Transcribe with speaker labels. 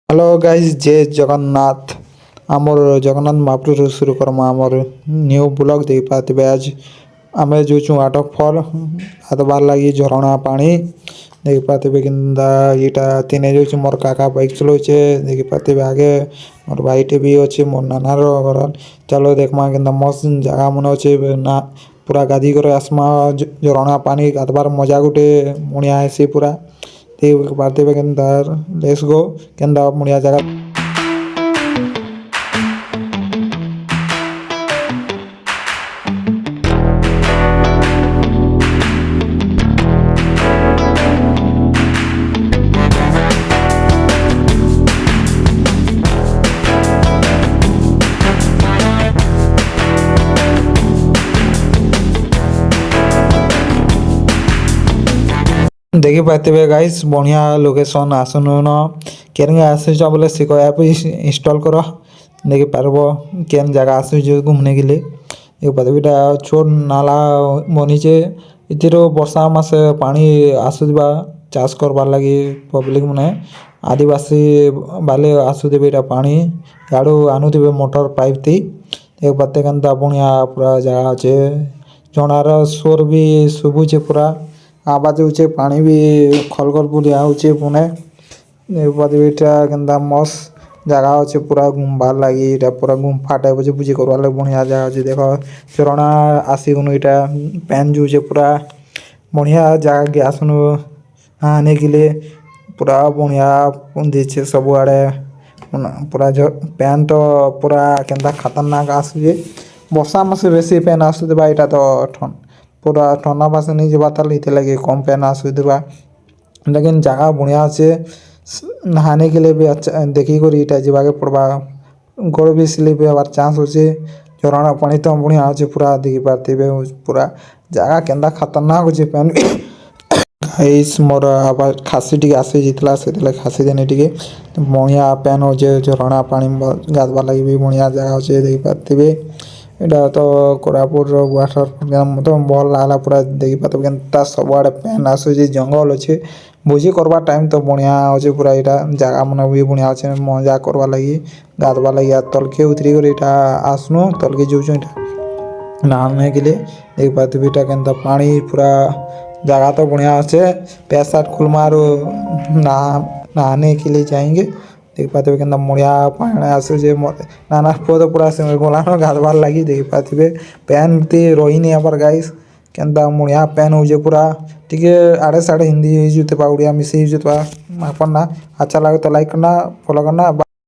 Speaker 1: Hello guys, जय जगन्नाथ। आमर जगन्नाथ महाप्रभु शुरू करमा आमर न्यू ब्लॉग दे पाते आज आमे जो वाटरफॉल हाथबार लगी झरणा पानी देख पाते किंदा इटा तीन जो मोर काका बाइक चलाउछे देख पाते आगे मोर भाईटे भी अच्छे मोर नानार घर। चलो देखमा किंदा मस्त जगह मन अच्छे ना पूरा गाधी करे आसमा झरणा पानी गाधबार मजा गुटे मुनिया आसी पूरा देख पाते केंदा लेट्स गो केंदा मुनिया जगह। देखी पाते गाइस बढ़िया लोकेशन आसन न केन आस बोले सिको ऐप इंस्टॉल करो देखी पारब केन जगह आस घूमने के लिए देख पाते छोट नाला बनीचे इतिर वर्षा मासे पानी आसुवा चाष करवार लगी पब्लिक मैंने आदिवासी बाले आसुवे पानी गाड़ू आनुवे मोटर पाइप थी देख पाते बढ़िया पूरा जगह अच्छे जनार स्वर भी शुभुचे पूरा आवाज होचे पानी भी खलखल बुलिया होचे पुणे पदवीटा केंदा मस्त जगह अच्छे पूरा घूमबार लगी इटा पूरा गुम्फा टाइप अच्छे पूजा करवार लगे बढ़िया जगह अच्छे देखो चरणा आसीगुन इटा पैन जुचे पूरा बढ़िया जगह के आसन आने के लिए पूरा बढ़िया दीचे सब आड़े पूरा जो पैन तो पूरा केंदा खतरनाक आसुजे वर्षा मासे बेसी पैन आसुवा इटा तो ठन पूरा ठंडा पास नहीं जब इतने लगे कम पैन आसुवा लेकिन जगह बढ़िया अच्छे नहाने के लिए भी अच्छा देखी कर इटा जाके पड़वा गोड़ भी स्लिप हबार चांस अच्छे झरणा पानी तो बढ़िया अच्छे पूरा देखी पाते पूरा जगह केंदा खतरनाक अच्छे पैन गाइस मोर आवाज खासी टी आसी जीतला से खासी देने टी बढ़िया पैन अच्छे झरणा पानी गाधवार लगे भी बढ़िया जगह अच्छे देखी पाते एटा तो कोरापुट वाटर तो भल लागला पूरा देखी पाते सब आड़े पैन आसूँ जंगल अच्छे भोजी करवा टाइम तो बढ़िया अच्छे पूरा यहाँ जगह मन भी बढ़िया अच्छे मजा करवा लगी गाधवा लगी तलके उतरी कर इटा आसनु तलके जो नहाने के लिए देख पाते इटा के पानी पूरा जगह तो बढ़िया अच्छे पैसा खुल मारो नहाने के लिए जाएंगे देख पाते मुड़िया पानी आसूजे नाना पुआ तो पूरा से गोलानो गाधबार लगी देख पाते पैन ती रही नहीं आबार गाइस केंदा मुड़िया पैन हो पूरा टिके आड़े साड़े हिंदी जुते उड़िया मिसे जुते अपन ना अच्छा लगे तो लाइक करना फॉलो करना।